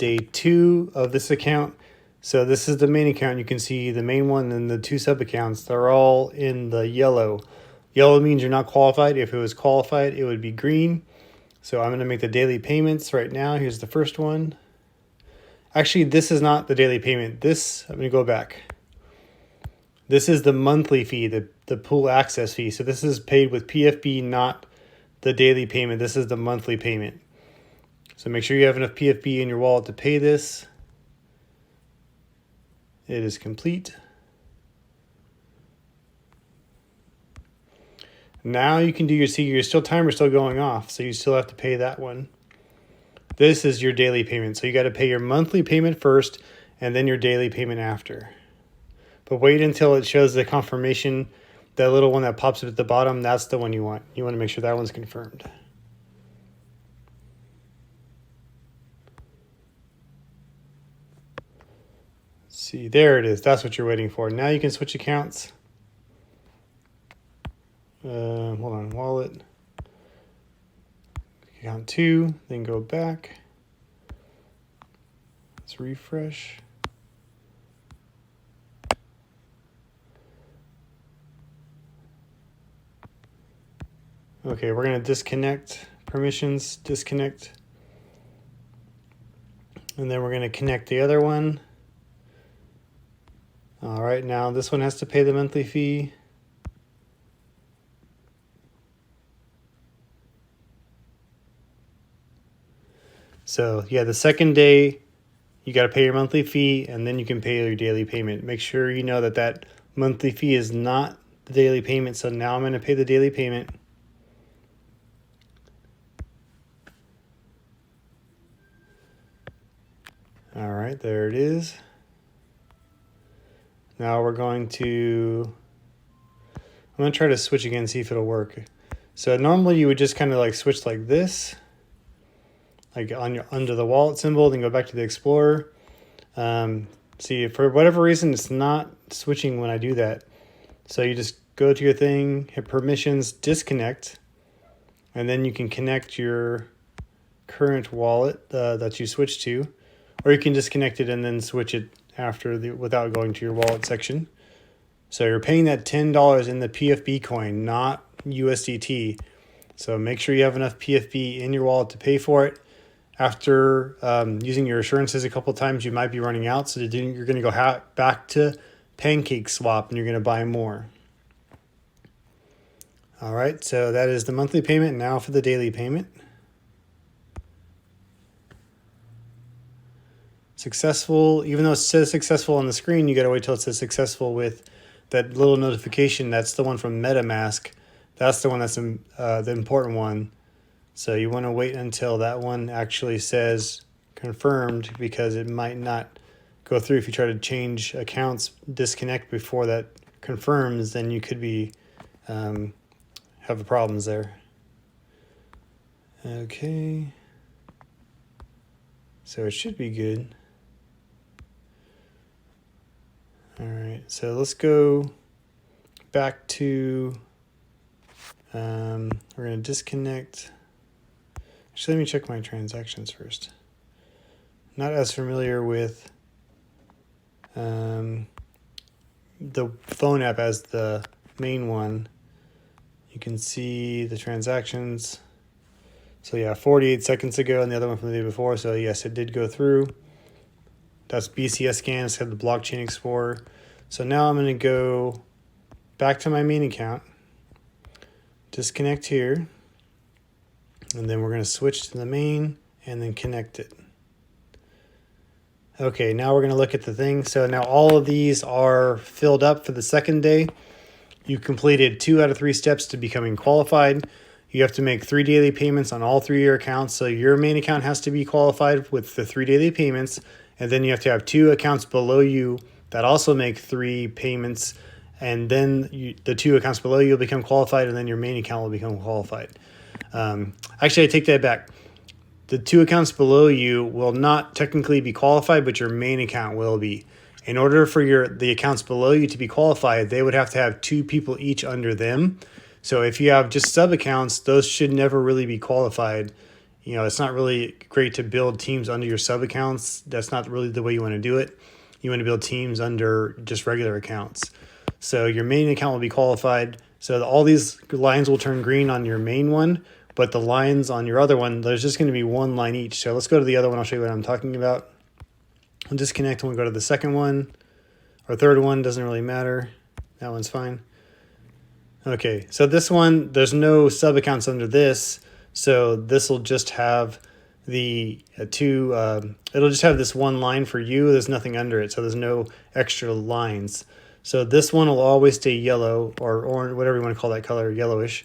day 2 of this account. So this is the main account. You can see the main one and the 2 sub accounts. They're all in the yellow. Yellow means you're not qualified. If it was qualified, it would be green. So I'm going to make the daily payments right now. Here's the first one. Actually, this is not the daily payment. I'm going to go back. This is the monthly fee, the pool access fee. So this is paid with PFP, not the daily payment. This is the monthly payment. So make sure you have enough PFP in your wallet to pay this. It is complete. Now you can do your timer still going off, so you still have to pay that one. This is your daily payment. So you got to pay your monthly payment first and then your daily payment after. But wait until it shows the confirmation, that little one that pops up at the bottom, that's the one you want. You want to make sure that one's confirmed. See, there it is. That's what you're waiting for. Now you can switch accounts. Hold on, wallet. Account 2, then go back. Let's refresh. Okay, we're going to disconnect permissions, disconnect. And then we're going to connect the other one. All right, now this one has to pay the monthly fee. So yeah, the second day, you got to pay your monthly fee and then you can pay your daily payment. Make sure you know that that monthly fee is not the daily payment. So now I'm going to pay the daily payment. All right, there it is. Now I'm going to try to switch again, see if it'll work. So normally you would just kind of like switch like this, like under the wallet symbol, then go back to the Explorer. See, for whatever reason, it's not switching when I do that. So you just go to your thing, hit permissions, disconnect, and then you can connect your current wallet that you switched to, or you can disconnect it and then switch it after without going to your wallet section. So you're paying that $10 in the PFP coin, not USDT. So make sure you have enough PFP in your wallet to pay for it. After using your assurances a couple of times, you might be running out. So you're going to go back to PancakeSwap and you're going to buy more. All right, so that is the monthly payment. Now for the daily payment. Successful, even though it says successful on the screen, you got to wait till it says successful with that little notification. That's the one from MetaMask. That's the one that's the important one. So you want to wait until that one actually says confirmed, because it might not go through. If you try to change accounts, disconnect before that confirms, then you could be have problems there. Okay. So it should be good. All right, so let's go back to, we're going to disconnect. Actually, let me check my transactions first. Not as familiar with the phone app as the main one. You can see the transactions. So yeah, 48 seconds ago and the other one from the day before. So yes, it did go through. That's BCS scan. It's got the blockchain explorer. So now I'm going to go back to my main account, disconnect here, and then we're going to switch to the main and then connect it. Okay, now we're going to look at the thing. So now all of these are filled up for the second day. You completed 2 out of 3 steps to becoming qualified. You have to make 3 daily payments on all 3 of your accounts. So your main account has to be qualified with the 3 daily payments. And then you have to have 2 accounts below you that also make 3 payments. And then the 2 accounts below you will become qualified, and then your main account will become qualified. Actually, I take that back. The 2 accounts below you will not technically be qualified, but your main account will be. In order for the accounts below you to be qualified, they would have to have 2 people each under them. So if you have just sub accounts, those should never really be qualified. You know, it's not really great to build teams under your sub accounts. That's not really the way you want to do it. You want to build teams under just regular accounts. So your main account will be qualified. So all these lines will turn green on your main one, but the lines on your other one, there's just going to be one line each. So let's go to the other one. I'll show you what I'm talking about. I'll disconnect and we'll go to the second one or third one. Doesn't really matter. That one's fine. Okay, so this one, there's no sub accounts under this. So this will just have the it'll just have this one line for you. There's nothing under it. So there's no extra lines. So this one will always stay yellow or orange, whatever you want to call that color, yellowish.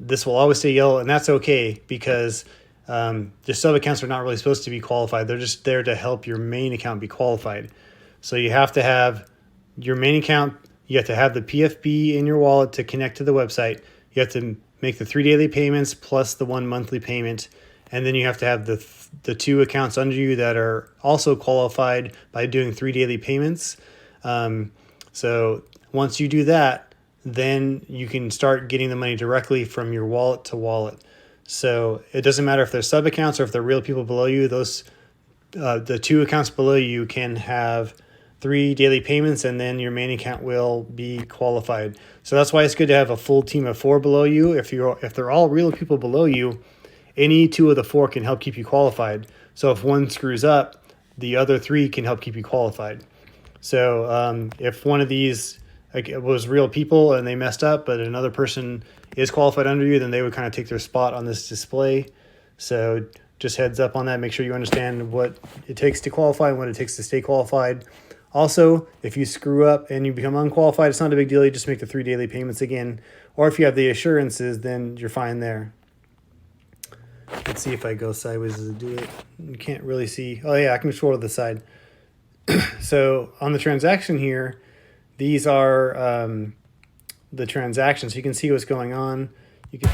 This will always stay yellow, and that's okay because the sub accounts are not really supposed to be qualified. They're just there to help your main account be qualified. So you have to have your main account, you have to have the PFP in your wallet to connect to the website. You have to make the 3 daily payments plus the 1 monthly payment. And then you have to have the 2 accounts under you that are also qualified by doing 3 daily payments. So once you do that, then you can start getting the money directly from your wallet to wallet. So it doesn't matter if they're sub accounts or if they're real people below you. Those the 2 accounts below you can have 3 daily payments, and then your main account will be qualified. So that's why it's good to have a full team of 4 below you. If they're all real people below you, any 2 of the 4 can help keep you qualified. So if one screws up, the other 3 can help keep you qualified. So if one of these was real people and they messed up, but another person is qualified under you, then they would kind of take their spot on this display. So just heads up on that. Make sure you understand what it takes to qualify and what it takes to stay qualified. Also, if you screw up and you become unqualified, it's not a big deal. You just make the 3 daily payments again. Or if you have the assurances, then you're fine there. Let's see if I go sideways as I do it. You can't really see. Oh yeah, I can scroll to the side. So on the transaction here, these are the transactions. You can see what's going on. You can.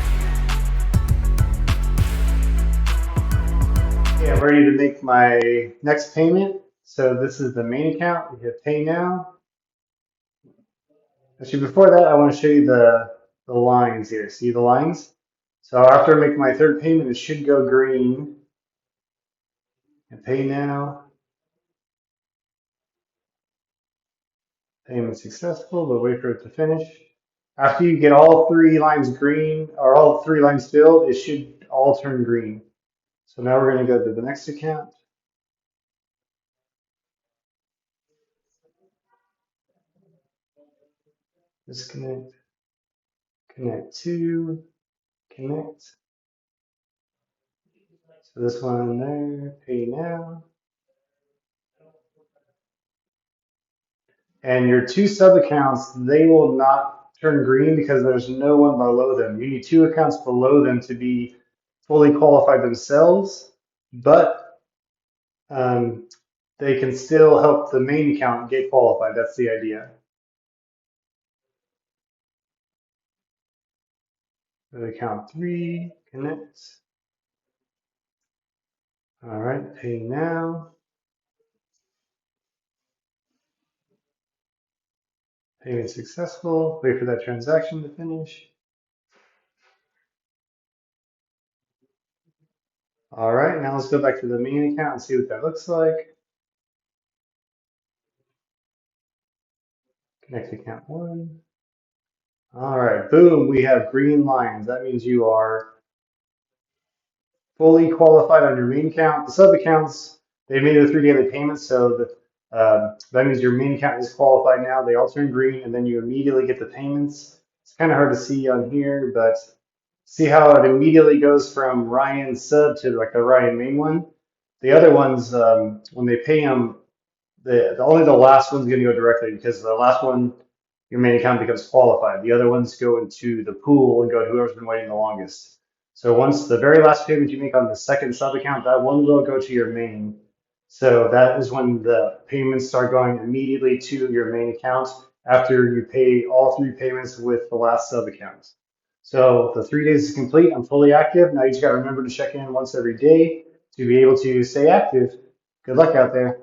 Okay, I'm ready to make my next payment. So this is the main account. We hit pay now. Actually, before that, I want to show you the lines here. See the lines? So after I make my third payment, it should go green. And pay now. Payment successful, but wait for it to finish. After you get all 3 lines green, or all 3 lines filled, it should all turn green. So now we're going to go to the next account. Disconnect. Connect to. Connect. So this one there, pay now. And your 2 sub accounts, they will not turn green because there's no one below them. You need 2 accounts below them to be fully qualified themselves, but they can still help the main account get qualified. That's the idea. Account 3, connect. All right, pay now. Payment successful. Wait for that transaction to finish. All right, now let's go back to the main account and see what that looks like. Connect account 1. All right, boom, we have green lines. That means you are fully qualified on your main account. The sub accounts, they made the 3 daily payments, so that means your main account is qualified now. They all turn green, and then you immediately get the payments. It's kind of hard to see on here, but see how it immediately goes from Ryan sub to like the Ryan main one. The other ones, when they pay them, only the last one's going to go directly because the last one, your main account becomes qualified. The other ones go into the pool and go to whoever's been waiting the longest. So once the very last payment you make on the second sub account, that one will go to your main. So that is when the payments start going immediately to your main account after you pay all 3 payments with the last sub account. So the 3 days is complete. I'm fully active. Now you just got to remember to check in once every day to be able to stay active. Good luck out there.